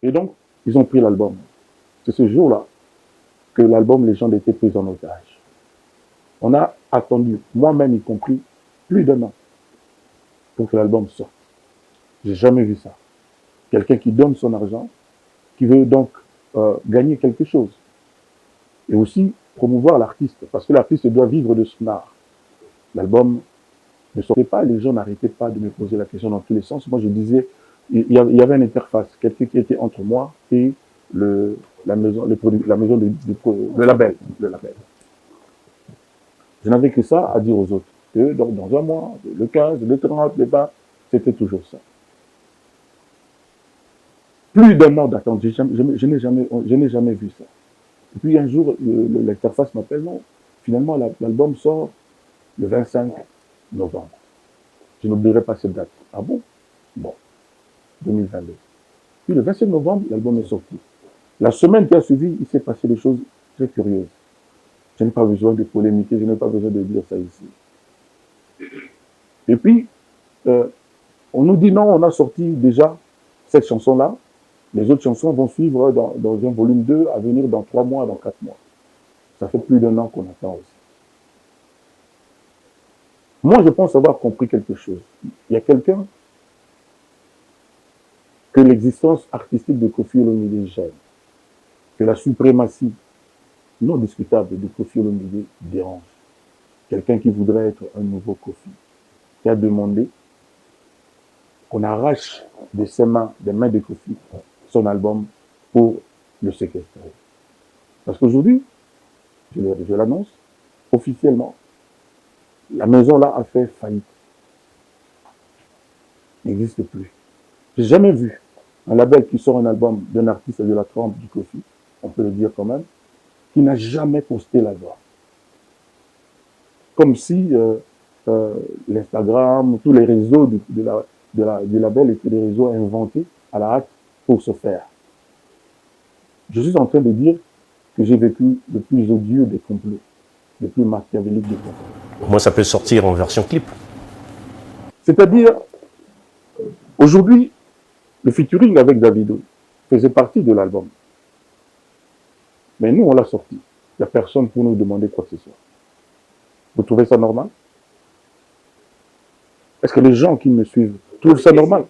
Et donc, ils ont pris l'album. C'est ce jour-là que l'album Légende était pris en otage. On a attendu, moi-même y compris, plus d'un an pour que l'album sorte. J'ai jamais vu ça. Quelqu'un qui donne son argent, qui veut donc gagner quelque chose. Et aussi promouvoir l'artiste, parce que l'artiste doit vivre de son art. L'album ne sortait pas, les gens n'arrêtaient pas de me poser la question dans tous les sens. Moi, je disais, il y avait une interface, quelqu'un qui était entre moi et la maison, le label. Je n'avais que ça à dire aux autres. Que dans un mois, le 15, le 30, le 20, c'était toujours ça. Plus d'un an d'attente, je n'ai jamais vu ça. Et puis un jour, l'interface m'appelle, non, finalement l'album sort le 25 novembre. Je n'oublierai pas cette date. Ah bon? Bon, 2022. Puis le 27 novembre, l'album est sorti. La semaine qui a suivi, il s'est passé des choses très curieuses. Je n'ai pas besoin de polémiquer, je n'ai pas besoin de dire ça ici. Et puis, on nous dit non, on a sorti déjà cette chanson-là. Les autres chansons vont suivre dans un volume 2 à venir dans 3 mois, dans 4 mois. Ça fait plus d'1 an qu'on attend aussi. Moi, je pense avoir compris quelque chose. Il y a quelqu'un que l'existence artistique de Koffi Olomide gêne, que la suprématie non discutable de Koffi Olomide dérange. Quelqu'un qui voudrait être un nouveau Koffi, qui a demandé qu'on arrache de ses mains, des mains de Koffi, son album pour le séquestrer. Parce qu'aujourd'hui, je l'annonce, officiellement, la maison-là a fait faillite. Il n'existe plus. J'ai jamais vu un label qui sort un album d'un artiste de la trempe du Koffi, on peut le dire quand même, qui n'a jamais posté l'album. Comme si l'Instagram, tous les réseaux du label étaient des réseaux inventés à la hâte pour se faire. Je suis en train de dire que j'ai vécu le plus odieux des complots, le plus machiavélique des complots. Moi, ça peut sortir en version clip. C'est-à-dire, aujourd'hui, le featuring avec Davido faisait partie de l'album. Mais nous, on l'a sorti. Il n'y a personne pour nous demander quoi que ce soit. Vous trouvez ça normal? Est-ce que les gens qui me suivent trouvent ça normal?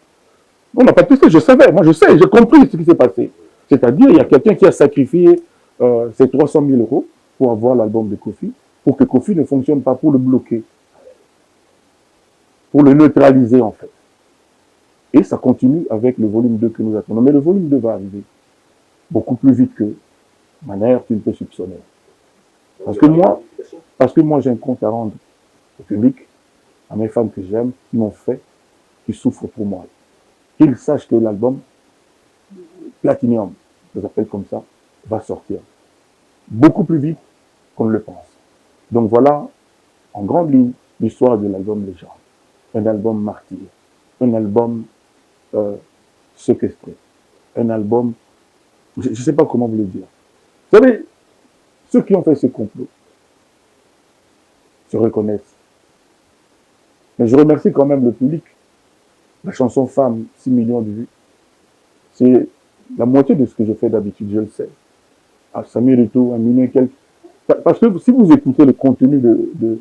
On n'a pas testé, je savais, moi je sais, j'ai compris ce qui s'est passé. C'est-à-dire, il y a quelqu'un qui a sacrifié ses 300 000 € pour avoir l'album de Koffi, pour que Koffi ne fonctionne pas, pour le bloquer, pour le neutraliser en fait. Et ça continue avec le volume 2 que nous attendons. Mais le volume 2 va arriver beaucoup plus vite que manière tu ne peux soupçonner. Parce que moi j'ai un compte à rendre au public, à mes femmes que j'aime, qui m'ont fait, qui souffrent pour moi. Qu'ils sachent que l'album Platinum, je l'appelle comme ça, va sortir beaucoup plus vite qu'on ne le pense. Donc voilà, en grande ligne, l'histoire de l'album Légende. Un album martyr, un album séquestré, un album, je ne sais pas comment vous le dire. Vous savez, ceux qui ont fait ce complot se reconnaissent. Mais je remercie quand même le public. La chanson Femme, 6 millions de vues. C'est la moitié de ce que je fais d'habitude, je le sais. À Samuel Eto'o, à minuit quelques. Parce que si vous écoutez le contenu de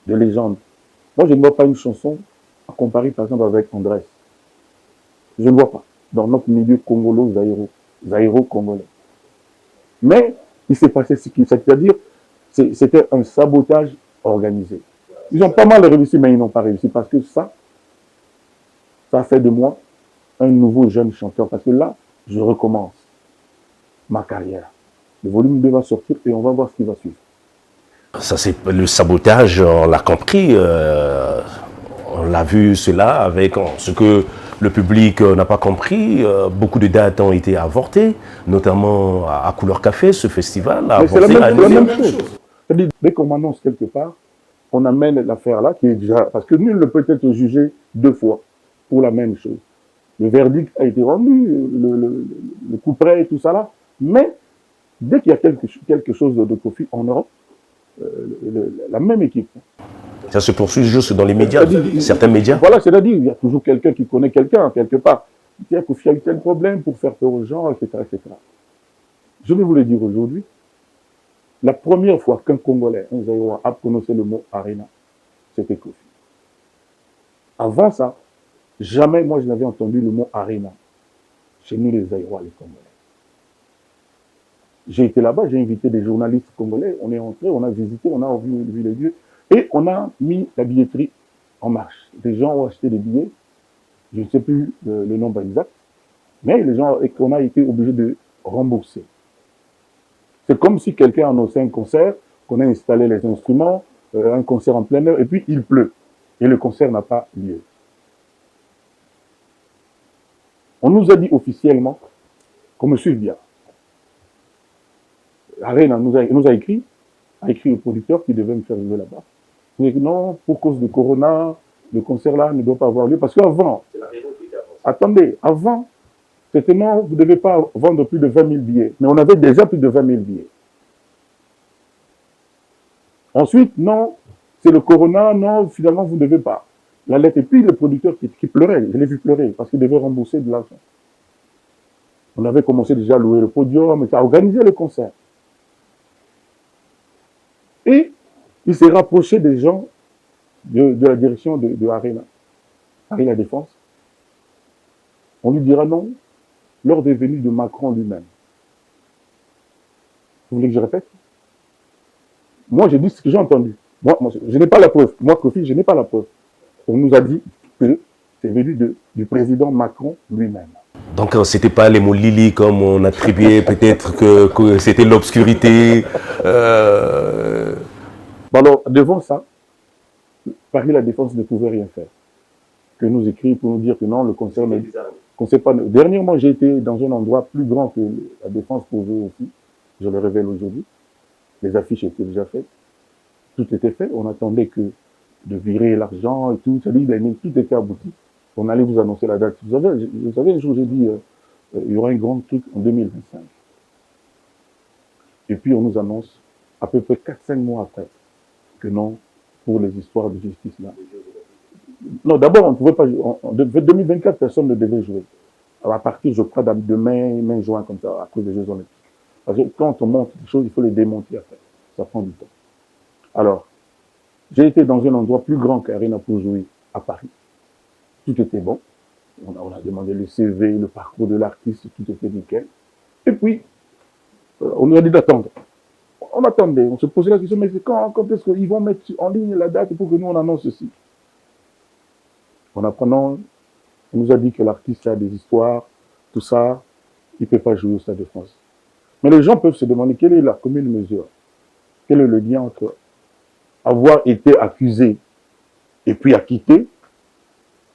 Légende, moi je ne vois pas une chanson à comparer par exemple avec Andrés. Je ne vois pas. Dans notre milieu congolo-zaïro-congolais. Mais il s'est passé ce qui, c'est-à-dire, c'était un sabotage organisé. Ils ont pas mal réussi, mais ils n'ont pas réussi parce que ça a fait de moi un nouveau jeune chanteur. Parce que là, je recommence ma carrière. Le volume 2 va sortir et on va voir ce qui va suivre. Ça, c'est le sabotage, on l'a compris. On l'a vu cela avec ce que le public n'a pas compris. Beaucoup de dates ont été avortées, notamment à Couleur Café, ce festival. C'est la même chose. C'est-à-dire, dès qu'on m'annonce quelque part, on amène l'affaire là, qui est déjà. Parce que nul ne peut être jugé 2 fois pour la même chose. Le verdict a été rendu, le coup près et tout ça là. Mais dès qu'il y a quelque chose de Koffi en Europe, la même équipe. Ça se poursuit juste dans les médias, certains médias. Voilà, c'est-à-dire il y a toujours quelqu'un qui connaît quelqu'un, quelque part. tiens, Kofi a eu tel problème pour faire peur aux gens, etc., etc. Je vais vous le dire aujourd'hui. La première fois qu'un Congolais, un Zaïrois, a prononcé le mot arena, c'était Kofi. Avant ça, jamais moi je n'avais entendu le mot arena chez nous les Zaïrois, les Congolais. J'ai été là-bas, j'ai invité des journalistes congolais, on est entré, on a visité, on a vu les lieux, et on a mis la billetterie en marche. Les gens ont acheté des billets, je ne sais plus le nombre exact, mais les gens, on a été obligé de rembourser. C'est comme si quelqu'un annonçait un concert, qu'on a installé les instruments, un concert en plein air, et puis il pleut, et le concert n'a pas lieu. On nous a dit officiellement qu'on me suive bien. Arena nous a écrit le producteur qui devait me faire jouer là-bas. Il a dit non, pour cause de Corona, le concert là ne doit pas avoir lieu. Parce qu'avant, attendez, avant, c'était non, vous ne devez pas vendre plus de 20 000 billets. Mais on avait déjà plus de 20 000 billets. Ensuite, non, c'est le Corona, non, finalement, vous ne devez pas. La lettre, et puis le producteur qui pleurait, je l'ai vu pleurer, parce qu'il devait rembourser de l'argent. On avait commencé déjà à louer le podium, à organiser le concert. Et il s'est rapproché des gens de la direction de Arena Défense. On lui dira non, lors des venues de Macron lui-même. Vous voulez que je répète? Moi, j'ai dit ce que j'ai entendu. Moi, je n'ai pas la preuve. Moi, Kofi, je n'ai pas la preuve. On nous a dit que c'est venu du président Macron lui-même. Donc, ce n'était pas les mots Lili comme on attribuait peut-être que c'était l'obscurité. Alors, devant ça, Paris La Défense ne pouvait rien faire. Que nous écrire pour nous dire que non, le concert ne sait pas. Dernièrement, j'ai été dans un endroit plus grand que La Défense pour jouer aussi. Je le révèle aujourd'hui. Les affiches étaient déjà faites. Tout était fait. On attendait que de virer l'argent et tout. C'est-à-dire, tout était abouti. On allait vous annoncer la date. Vous savez, un jour, j'ai dit, il y aura un grand truc en 2025. Et puis, on nous annonce, à peu près 4-5 mois après, que non, pour les histoires de justice là. Non, d'abord, on ne pouvait pas jouer. En 2024, personne ne devait jouer. Alors, à partir, je crois, de mai, juin, comme ça, à cause des Jeux Olympiques. Parce que quand on monte des choses, il faut les démonter après. Ça prend du temps. Alors, j'ai été dans un endroit plus grand qu'Arena pour jouer à Paris. Tout était bon. On a demandé le CV, le parcours de l'artiste, tout était nickel. Et puis, on nous a dit d'attendre. On attendait, on se posait la question, mais quand est-ce qu'ils vont mettre en ligne la date pour que nous on annonce ceci? En apprenant, on nous a dit que l'artiste a des histoires, tout ça, il ne peut pas jouer au Stade de France. Mais les gens peuvent se demander quelle est la commune mesure, quel est le lien entre avoir été accusé et puis acquitté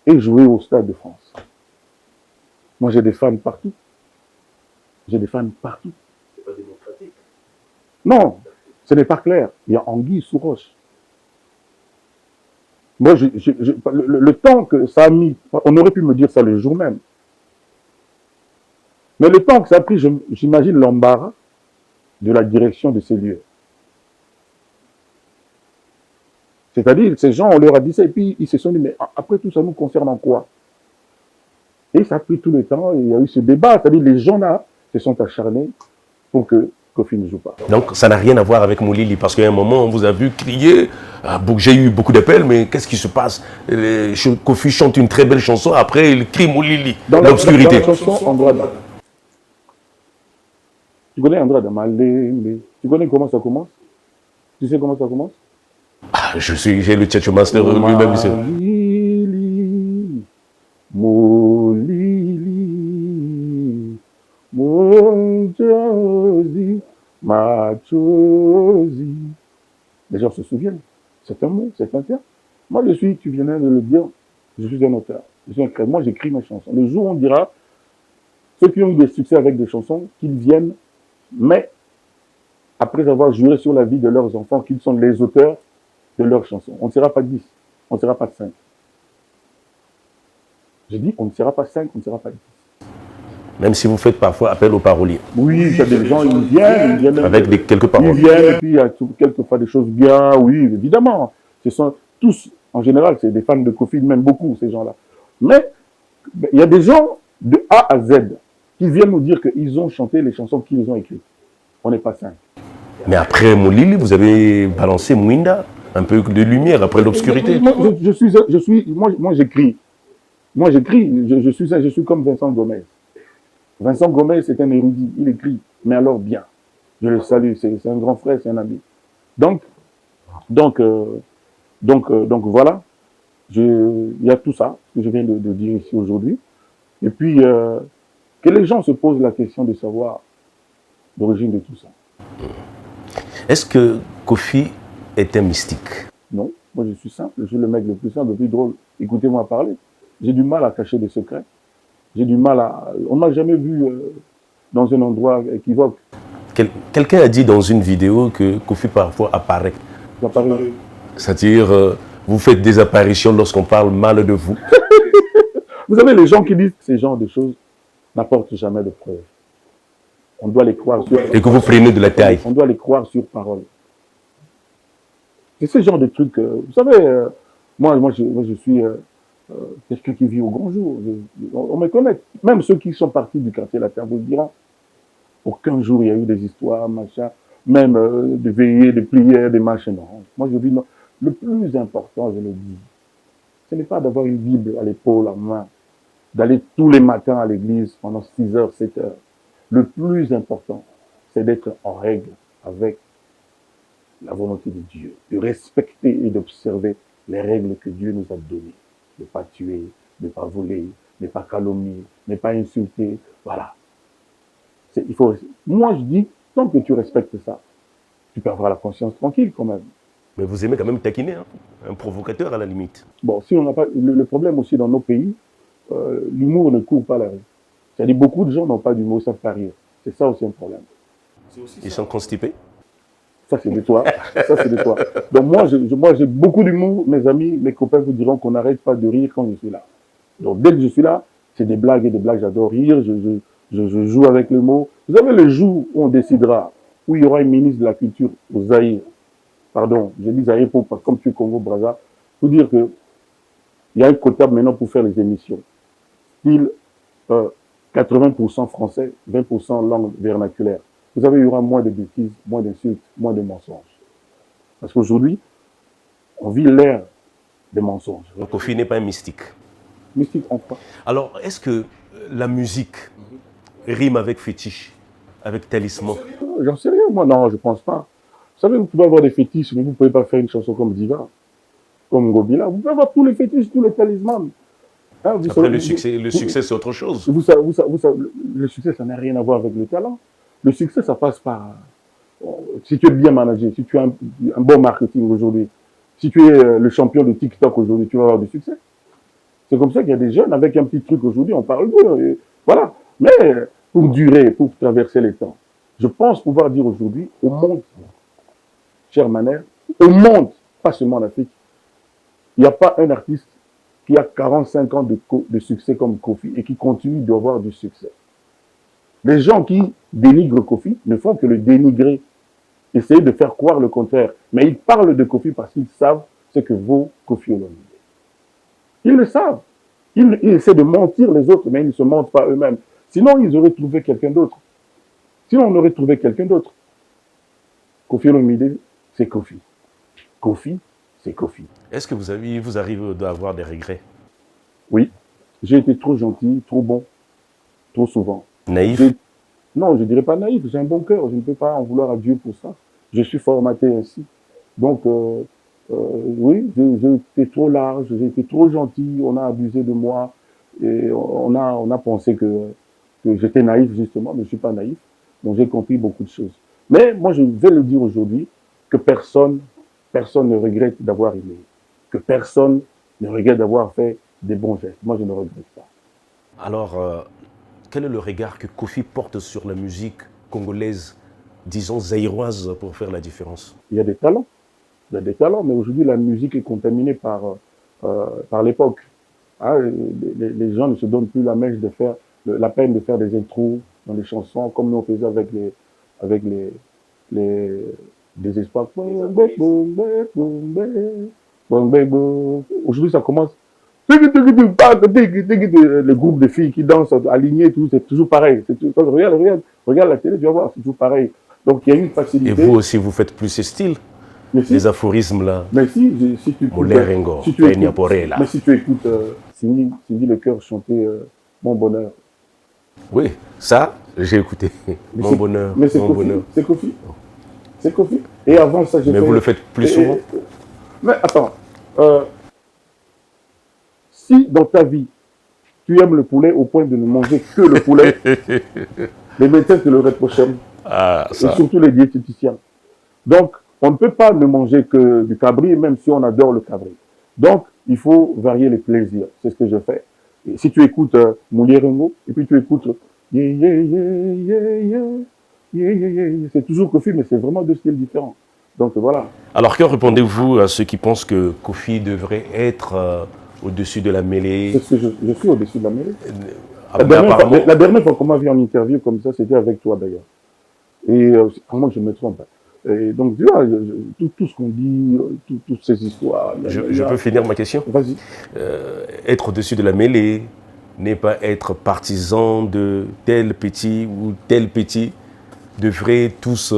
et jouer au Stade de France. Moi j'ai des fans partout. J'ai des fans partout. C'est pas démocratique. Non, ce n'est pas clair. Il y a anguille sous roche. Moi, le temps que ça a mis, on aurait pu me dire ça le jour même. Mais le temps que ça a pris, j'imagine l'embarras de la direction de ces lieux. C'est-à-dire, ces gens, on leur a dit ça, et puis ils se sont dit, mais après tout ça nous concerne en quoi? Et ça a pris tout le temps, et il y a eu ce débat. C'est-à-dire, les gens là se sont acharnés pour que Kofi ne joue pas. Donc ça n'a rien à voir avec Moulili, parce qu'à un moment on vous a vu crier, j'ai eu beaucoup d'appels, mais qu'est-ce qui se passe? Kofi chante une très belle chanson, après il crie Moulili, l'obscurité. Dans la chanson Andrada. Tu connais Andrada? Tu connais comment ça commence? Tu sais comment ça commence? J'ai le Tchatcho Master lui-même. Moulili, Moulili, Machosi. Les gens se souviennent. C'est un mot, c'est un terme. Moi, tu viens de le dire, je suis un auteur. Moi, j'écris mes chansons. Le jour où on dira, ceux qui ont eu des succès avec des chansons, qu'ils viennent, mais après avoir juré sur la vie de leurs enfants, qu'ils sont les auteurs de leurs chansons. On ne sera pas 10, on ne sera pas 5. J'ai dit, on ne sera pas 5, on ne sera pas 10. Même si vous faites parfois appel aux paroliers. Oui, il y a des gens, ils viennent avec quelques paroles. Ils viennent, et puis il y a quelquefois des choses bien, oui, évidemment. Ce sont tous, en général, c'est des fans de Kofi, même beaucoup, ces gens-là. Mais il y a des gens, de A à Z, qui viennent nous dire qu'ils ont chanté les chansons qu'ils ont écrites. On n'est pas 5. Mais après Molili, vous avez balancé Mwinda, un peu de lumière après l'obscurité. Moi, j'écris. Moi, j'écris. Je suis comme Vincent Gomez. Vincent Gomez, c'est un érudit. Il écrit, mais alors bien. Je le salue. C'est un grand frère, c'est un ami. Donc voilà. Il y a tout ça que je viens de dire ici aujourd'hui. Et puis, que les gens se posent la question de savoir l'origine de tout ça. Est-ce que Kofi est un mystique? Non, moi je suis simple, je suis le mec le plus simple, le plus drôle. Écoutez-moi parler. J'ai du mal à cacher des secrets. J'ai du mal à... On m'a jamais vu dans un endroit équivoque. Quelqu'un a dit dans une vidéo que Kofi parfois apparaît. C'est-à-dire, vous faites des apparitions lorsqu'on parle mal de vous. Vous savez, les gens qui disent ces genres de choses n'apportent jamais de preuves. On doit les croire sur... Et que vous prenez de la taille. On doit les croire sur parole. C'est ce genre de trucs... vous savez, moi, je suis quelqu'un qui vit au grand jour. On me connaît. Même ceux qui sont partis du quartier latin vous le diront. Aucun jour il y a eu des histoires, machin, même des veillées, des prières, des machins. Non. Moi, je dis non. Le plus important, je le dis, ce n'est pas d'avoir une Bible à l'épaule, en main, d'aller tous les matins à l'église pendant 6 heures, 7 heures. Le plus important, c'est d'être en règle avec la volonté de Dieu, de respecter et d'observer les règles que Dieu nous a données. Ne pas tuer, ne pas voler, ne pas calomnier, ne pas insulter. Voilà. Moi, je dis, tant que tu respectes ça, tu peux avoir la conscience tranquille quand même. Mais vous aimez quand même taquiner, hein? Un provocateur à la limite. Bon, si on n'a pas... Le problème aussi dans nos pays, l'humour ne court pas la rue. C'est-à-dire beaucoup de gens n'ont pas d'humour, savent pas rire. C'est ça aussi un problème. Ils sont constipés? Ça, c'est de toi. Ça, c'est de toi. Donc moi, j'ai beaucoup d'humour. Mes amis, mes copains vous diront qu'on n'arrête pas de rire quand je suis là. Donc dès que je suis là, c'est des blagues et des blagues. J'adore rire. Je joue avec le mot. Vous savez, le jour où on décidera, où il y aura un ministre de la Culture au Zaïre, pardon, je dis Zaïre comme tu es Congo-Brazza, pour dire que il y a un quota maintenant pour faire les émissions. Style 80% français, 20% langue vernaculaire. Vous savez, il y aura moins de bêtises, moins d'insultes, moins de mensonges. Parce qu'aujourd'hui, on vit l'ère des mensonges. Donc Kofi n'est pas un mystique. Mystique en quoi? Alors, est-ce que la musique rime avec fétiche, avec talisman? J'en sais rien, moi, non, je pense pas. Vous savez, vous pouvez avoir des fétiches, mais vous ne pouvez pas faire une chanson comme Diva, comme Ngobila. Vous pouvez avoir tous les fétiches, tous les talismans. Hein, après, savez, le succès c'est autre chose. Vous savez, le succès, ça n'a rien à voir avec le talent. Le succès, ça passe par... Si tu es bien managé, si tu as un bon marketing aujourd'hui, si tu es le champion de TikTok aujourd'hui, tu vas avoir du succès. C'est comme ça qu'il y a des jeunes avec un petit truc aujourd'hui, on parle d'eux. Voilà. Mais pour durer, pour traverser les temps, je pense pouvoir dire aujourd'hui au monde, cher Maner, au monde, pas seulement en Afrique, il n'y a pas un artiste qui a 45 ans de succès comme Kofi et qui continue d'avoir du succès. Les gens qui dénigrent Kofi ne font que le dénigrer, essayer de faire croire le contraire. Mais ils parlent de Kofi parce qu'ils savent ce que vaut Kofi Olomide. Ils le savent. Ils essaient de mentir les autres, mais ils ne se mentent pas eux-mêmes. Sinon, ils auraient trouvé quelqu'un d'autre. Sinon, on aurait trouvé quelqu'un d'autre. Kofi Olomide, c'est Kofi. Kofi, c'est Kofi. Est-ce que vous arrivez d'avoir des regrets? Oui. J'ai été trop gentil, trop bon, trop souvent. Naïf? Non, je ne dirais pas naïf. J'ai un bon cœur. Je ne peux pas en vouloir à Dieu pour ça. Je suis formaté ainsi. Donc, oui, j'ai été trop large, j'ai été trop gentil. On a abusé de moi. Et on a pensé que j'étais naïf, justement, mais je ne suis pas naïf. Donc, j'ai compris beaucoup de choses. Mais moi, je vais le dire aujourd'hui que personne ne regrette d'avoir aimé. Que personne ne regrette d'avoir fait des bons gestes. Moi, je ne regrette pas. Alors, quel est le regard que Kofi porte sur la musique congolaise, disons zaïroise, pour faire la différence? Il y a des talents. Il y a des talents, mais aujourd'hui, la musique est contaminée par l'époque. Hein, les gens ne se donnent plus la peine de faire des intros dans les chansons, comme nous on faisait avec des espoirs. Aujourd'hui, ça commence Le groupe de filles qui dansent alignées, tout, c'est toujours pareil. Regarde la télé, tu vas voir, c'est toujours pareil. Donc il y a une facilité. Et vous aussi, vous faites plus ce style, les aphorismes là. Mais si tu écoutes, mais si tu écoutes Cindy Le Cœur chanter Mon bonheur. Oui, ça, j'ai écouté. Mon bonheur, mon bonheur. C'est Kofi. C'est Kofi. Et avant ça, j'ai fait... Mais vous le faites plus souvent. Mais attends, si dans ta vie, tu aimes le poulet au point de ne manger que le poulet, les médecins te le reprochent. Ah, ça. Et surtout les diététiciens. Donc, on ne peut pas ne manger que du cabri, même si on adore le cabri. Donc, il faut varier les plaisirs. C'est ce que je fais. Et si tu écoutes Mouliérengo, et puis tu écoutes c'est toujours Kofi, mais c'est vraiment deux styles différents. Donc voilà. Alors que répondez-vous à ceux qui pensent que Kofi devrait être au-dessus de la mêlée? C'est ce que je suis au-dessus de la mêlée. La dernière fois qu'on m'a vu en interview comme ça, c'était avec toi d'ailleurs. Et moi je me trompe. Et donc tu vois, tout ce qu'on dit, toutes ces histoires. Je peux finir ma question? Vas-y. Être au-dessus de la mêlée n'est pas être partisan de tel petit ou tel petit, devrait tous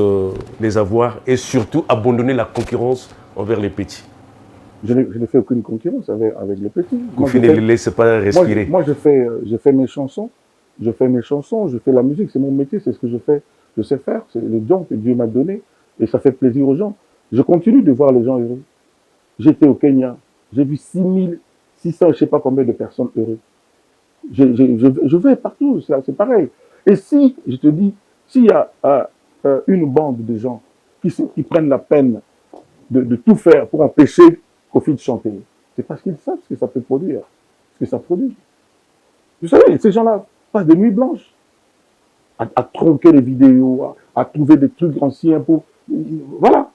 les avoir et surtout abandonner la concurrence envers les petits. Je n'ai fait aucune concurrence avec les petits. Kofi ne les laisse pas respirer. Moi je fais mes chansons, je fais la musique, c'est mon métier, c'est ce que je fais. Je sais faire, c'est le don que Dieu m'a donné et ça fait plaisir aux gens. Je continue de voir les gens heureux. J'étais au Kenya, j'ai vu 6600, je ne sais pas combien de personnes heureuses. Je vais partout, c'est pareil. Et si, je te dis, s'il y a une bande de gens qui prennent la peine de tout faire pour empêcher Kofi de chanter, c'est parce qu'ils savent ce que ça peut produire, ce que ça produit. Vous savez, ces gens-là passent des nuits blanches à tronquer les vidéos, à trouver des trucs anciens pour... Voilà.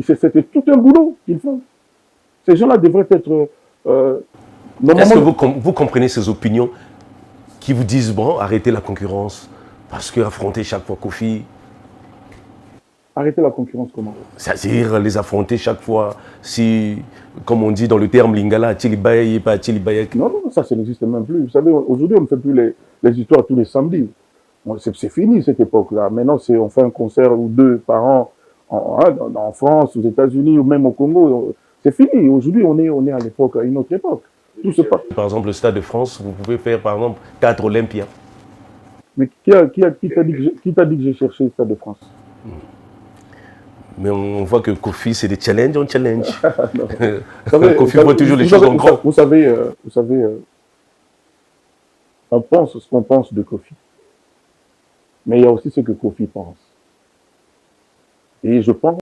C'était tout un boulot qu'ils font. Ces gens-là devraient être... Est-ce que vous comprenez ces opinions qui vous disent, bon, arrêtez la concurrence, parce qu'affronter chaque fois Kofi... Arrêter la concurrence comment? C'est-à-dire les affronter chaque fois, si, comme on dit dans le terme lingala, Tilibaye, pas Tilibaye. Non, ça n'existe même plus. Vous savez, aujourd'hui, on ne fait plus les histoires tous les samedis. C'est fini cette époque-là. Maintenant, on fait un concert ou deux par an en France, aux États-Unis ou même au Congo. C'est fini. Aujourd'hui, on est à l'époque, à une autre époque. Tout se passe. Par exemple, le Stade de France, vous pouvez faire par exemple 4 Olympias. Mais qui t'a dit que j'ai cherché le Stade de France? Mais on voit que Kofi, c'est des challenges en challenge. Kofi voit toujours les choses en grand. Vous savez, on pense ce qu'on pense de Kofi. Mais il y a aussi ce que Kofi pense. Et je pense